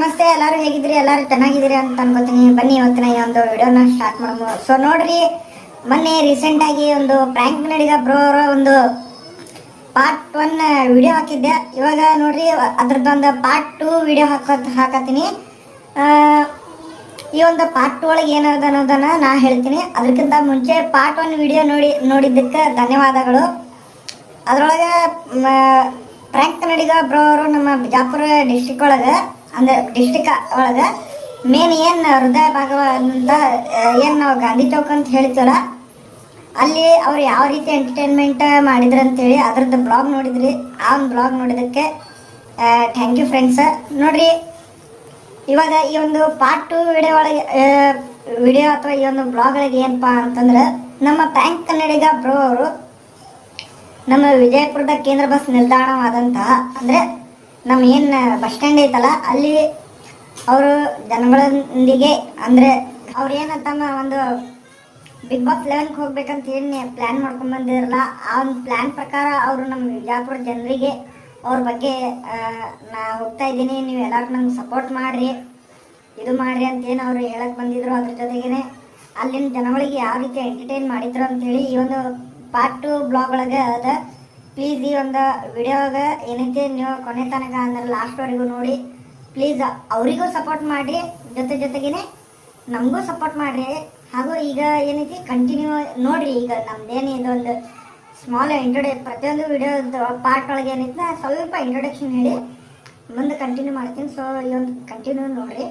ನಮಸ್ತೆ, ಎಲ್ಲರೂ ಹೇಗಿದ್ರಿ? ಎಲ್ಲರೂ ಚೆನ್ನಾಗಿದ್ದೀರಿ ಅಂತ ಅನ್ಕೋತೀನಿ. ಬನ್ನಿ ಇವತ್ತಿನ ಈ ಒಂದು ವಿಡಿಯೋನ ಸ್ಟಾರ್ಟ್ ಮಾಡೋಣ. ಸೊ ನೋಡ್ರಿ, ಮೊನ್ನೆ ರೀಸೆಂಟ್ ಆಗಿ ಒಂದು ಪ್ರ್ಯಾಂಕ್ ನಡೆದ ಬ್ರೋ ಅವರ ಒಂದು ಪಾರ್ಟ್ 1 ವಿಡಿಯೋ ಹಾಕಿದ್ದೆ. ಇವಾಗ ನೋಡ್ರಿ ಅದ್ರದ್ದೊಂದು ಪಾರ್ಟ್ 2 ವಿಡಿಯೋ ಹಾಕತ್ತೀನಿ. ಈ ಒಂದು ಪಾರ್ಟ್ 2 ಒಳಗೆ ಏನದ ಅನ್ನೋದನ್ನ ನಾ ಹೇಳ್ತೀನಿ. ಅದಕ್ಕಿಂತ ಮುಂಚೆ ಪಾರ್ಟ್ 1 ವಿಡಿಯೋ ನೋಡಿದ್ದಕ್ಕೆ ಧನ್ಯವಾದಗಳು. ಅದರೊಳಗೆ ಪ್ರ್ಯಾಂಕ್ ನಡೆದ ಬ್ರೋ ಅವರು ನಮ್ಮ ಬಿಜಾಪುರ ಡಿಸ್ಟಿಕ್ ಒಳಗೆ, ಅಂದ್ರೆ ಡಿಸ್ಟಿಕ್ ಒಳಗೆ ಮೇನ್ ಏನು ಹೃದಯ ಭಾಗ ಅಂತ ಏನು ನಾವು ಗಾಂಧಿ ಚೌಕ್ ಅಂತ ಹೇಳ್ತೀವಲ್ಲ, ಅಲ್ಲಿ ಅವ್ರು ಯಾವ ರೀತಿ ಎಂಟರ್ಟೈನ್ಮೆಂಟ್ ಮಾಡಿದ್ರು ಅಂತೇಳಿ ಅದ್ರದ್ದು ಬ್ಲಾಗ್ ನೋಡಿದ್ರಿ. ಆ ಒಂದು ಬ್ಲಾಗ್ ನೋಡಿದ್ದಕ್ಕೆ ಥ್ಯಾಂಕ್ ಯು ಫ್ರೆಂಡ್ಸ್. ನೋಡ್ರಿ, ಇವಾಗ ಈ ಒಂದು ಪಾರ್ಟ್ 2 ವಿಡಿಯೋ ಒಳಗೆ ವಿಡಿಯೋ ಅಥವಾ ಈ ಒಂದು ಬ್ಲಾಗ್ ಒಳಗೆ ಏನಪ್ಪಾ ಅಂತಂದ್ರೆ, ನಮ್ಮ ಪ್ರ್ಯಾಂಕ್ ಕನ್ನಡಿಗ ಬ್ರೋ ಅವರು ನಮ್ಮ ವಿಜಯಪುರದ ಕೇಂದ್ರ ಬಸ್ ನಿಲ್ದಾಣವಾದಂತಹ, ಅಂದರೆ ನಮ್ಮ ಏನು ಬಸ್ ಸ್ಟ್ಯಾಂಡ್ ಐತಲ್ಲ, ಅಲ್ಲಿ ಅವರು ಜನಗಳೊಂದಿಗೆ, ಅಂದರೆ ಅವ್ರು ಏನು ತಮ್ಮ ಒಂದು ಬಿಗ್ ಬಾಸ್ 11ಗೆ ಹೋಗ್ಬೇಕಂತ ಏನು ಪ್ಲ್ಯಾನ್ ಮಾಡ್ಕೊಂಡು ಬಂದಿರಲ್ಲ, ಆ ಒಂದು ಪ್ಲ್ಯಾನ್ ಪ್ರಕಾರ ಅವರು ನಮ್ಮ ವಿಜಯಪುರ ಜನರಿಗೆ ಅವ್ರ ಬಗ್ಗೆ ನಾ ಹೋಗ್ತಾ ಇದ್ದೀನಿ, ನೀವು ಎಲ್ಲರೂ ನಂಗೆ ಸಪೋರ್ಟ್ ಮಾಡಿರಿ, ಇದು ಮಾಡಿರಿ ಅಂತೇನು ಅವರು ಹೇಳಕ್ಕೆ ಬಂದಿದ್ರು. ಅದ್ರ ಜೊತೆಗೇ ಅಲ್ಲಿನ ಜನಗಳಿಗೆ ಯಾವ ರೀತಿ ಎಂಟರ್ಟೈನ್ ಮಾಡಿದ್ರು ಅಂತೇಳಿ ಈ ಒಂದು ಪಾರ್ಟ್ 2 ಬ್ಲಾಗ್ ಒಳಗೆ ಅದ. ಪ್ಲೀಸ್ ಈ ಒಂದು ವಿಡಿಯೋಗ ಏನೈತಿ ನೀವು ಕೊನೆ ತನಕ ಅಂದ್ರೆ ಲಾಸ್ಟ್ವರೆಗೂ ನೋಡಿ. ಪ್ಲೀಸ್ ಅವರಿಗೂ ಸಪೋರ್ಟ್ ಮಾಡಿರಿ, ಜೊತೆಗೇನೆ ನಮಗೂ ಸಪೋರ್ಟ್ ಮಾಡಿರಿ. ಹಾಗೂ ಈಗ ಏನೈತಿ ಕಂಟಿನ್ಯೂ ನೋಡಿರಿ. ಈಗ ನಮ್ದೇನು ಇದೊಂದು ಸ್ಮಾಲ್ ಪ್ರತಿಯೊಂದು ವಿಡಿಯೋ ಪಾರ್ಟ್ ಒಳಗೆ ಏನೈತಿ ನಾ ಸ್ವಲ್ಪ ಇಂಟ್ರೊಡಕ್ಷನ್ ಹೇಳಿ ಮುಂದೆ ಕಂಟಿನ್ಯೂ ಮಾಡ್ತೀನಿ. ಸೊ ಈ ಒಂದು ಕಂಟಿನ್ಯೂ ನೋಡಿರಿ.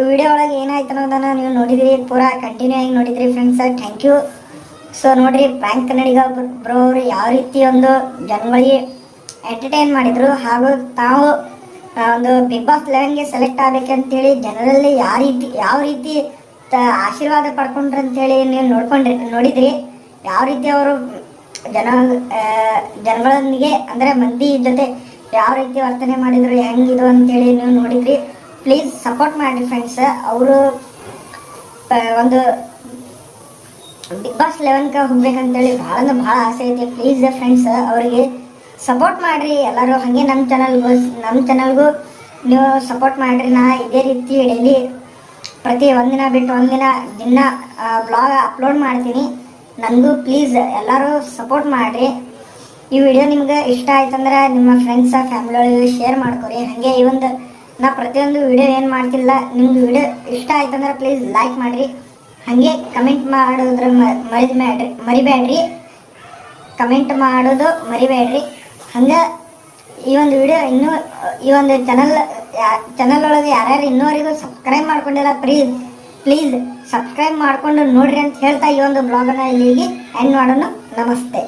ವಿಡಿಯೋ ಒಳಗೆ ಏನಾಯ್ತು ಅನ್ನೋದನ್ನು ನೀವು ನೋಡಿದ್ರಿ, ಪೂರಾ ಕಂಟಿನ್ಯೂ ಆಗಿ ನೋಡಿದ್ರಿ ಫ್ರೆಂಡ್ಸ್. Thank you. ಸೊ ನೋಡ್ರಿ, ಪ್ರ್ಯಾಂಕ್ ಕನ್ನಡಿಗ ಬ್ರೋ ಅವರು ಯಾವ ರೀತಿ ಒಂದು ಜನಗಳಿಗೆ ಎಂಟರ್ಟೈನ್ ಮಾಡಿದರು, ಹಾಗೂ ತಾವು ಒಂದು ಬಿಗ್ ಬಾಸ್ 11ಗೆ ಸೆಲೆಕ್ಟ್ ಆಗಬೇಕಂತೇಳಿ ಜನರಲ್ಲಿ ಯಾವ ರೀತಿ ಆಶೀರ್ವಾದ ಪಡ್ಕೊಂಡ್ರು ಅಂತೇಳಿ ನೀವು ನೋಡಿದ್ರಿ. ಯಾವ ರೀತಿ ಅವರು ಜನಗಳೊಂದಿಗೆ ಅಂದರೆ ಮಂದಿ ಜೊತೆ ಯಾವ ರೀತಿ ವರ್ತನೆ ಮಾಡಿದ್ರು, ಹೆಂಗಿದು ಅಂತೇಳಿ ನೀವು ನೋಡಿದ್ರಿ. ಪ್ಲೀಸ್ ಸಪೋರ್ಟ್ ಮಾಡಿರಿ ಫ್ರೆಂಡ್ಸ್. ಅವರು ಒಂದು ಬಿಗ್ ಬಾಸ್ 11ಗೆ ಹೋಗ್ಬೇಕಂತೇಳಿ ಭಾಳ ಆಸೆ ಐತಿ. ಪ್ಲೀಸ್ ಫ್ರೆಂಡ್ಸ್, ಅವರಿಗೆ ಸಪೋರ್ಟ್ ಮಾಡಿರಿ ಎಲ್ಲರೂ. ಹಾಗೆ ನಮ್ಮ ಚಾನಲ್ಗೂ ನೀವು ಸಪೋರ್ಟ್ ಮಾಡಿರಿ. ನಾ ಇದೇ ರೀತಿ ಡೈಲಿ ಪ್ರತಿ ಒಂದಿನ ಬಿಟ್ಟು ಒಂದಿನ ದಿನ ಬ್ಲಾಗ್ ಅಪ್ಲೋಡ್ ಮಾಡ್ತೀನಿ. ನನಗೂ ಪ್ಲೀಸ್ ಎಲ್ಲರೂ ಸಪೋರ್ಟ್ ಮಾಡಿರಿ. ಈ ವಿಡಿಯೋ ನಿಮ್ಗೆ ಇಷ್ಟ ಆಯ್ತಂದ್ರೆ ನಿಮ್ಮ ಫ್ರೆಂಡ್ಸ್ ಫ್ಯಾಮಿಲಿ ಒಳಗೆ ಶೇರ್ ಮಾಡ್ಕೊರಿ. ಹಾಗೆ ಈ ಒಂದು ನಾ ಪ್ರತಿಯೊಂದು ವಿಡಿಯೋ ಏನು ಮಾಡ್ತಿಲ್ಲ, ನಿಮ್ಗೆ ವಿಡಿಯೋ ಇಷ್ಟ ಆಯ್ತಂದ್ರೆ ಪ್ಲೀಸ್ ಲೈಕ್ ಮಾಡಿರಿ. ಹಾಗೆ ಕಮೆಂಟ್ ಮಾಡೋದ್ರ ಮರಿಬೇಡ್ರಿ. ಕಮೆಂಟ್ ಮಾಡೋದು ಮರಿಬೇಡ್ರಿ. ಹಂಗೆ ಈ ಒಂದು ವಿಡಿಯೋ ಈ ಒಂದು ಚಾನಲ್ ಒಳಗೆ ಯಾರ್ಯಾರು ಇನ್ನೂವರೆಗೂ ಸಬ್ಸ್ಕ್ರೈಬ್ ಮಾಡ್ಕೊಂಡಿಲ್ಲ, ಪ್ಲೀಸ್ ಸಬ್ಸ್ಕ್ರೈಬ್ ಮಾಡ್ಕೊಂಡು ನೋಡ್ರಿ ಅಂತ ಹೇಳ್ತಾ ಈ ಒಂದು ಬ್ಲಾಗನ್ನು ಇಲ್ಲಿಗೆ ಎಂಡ್ ಮಾಡೋಣ. ನಮಸ್ತೆ.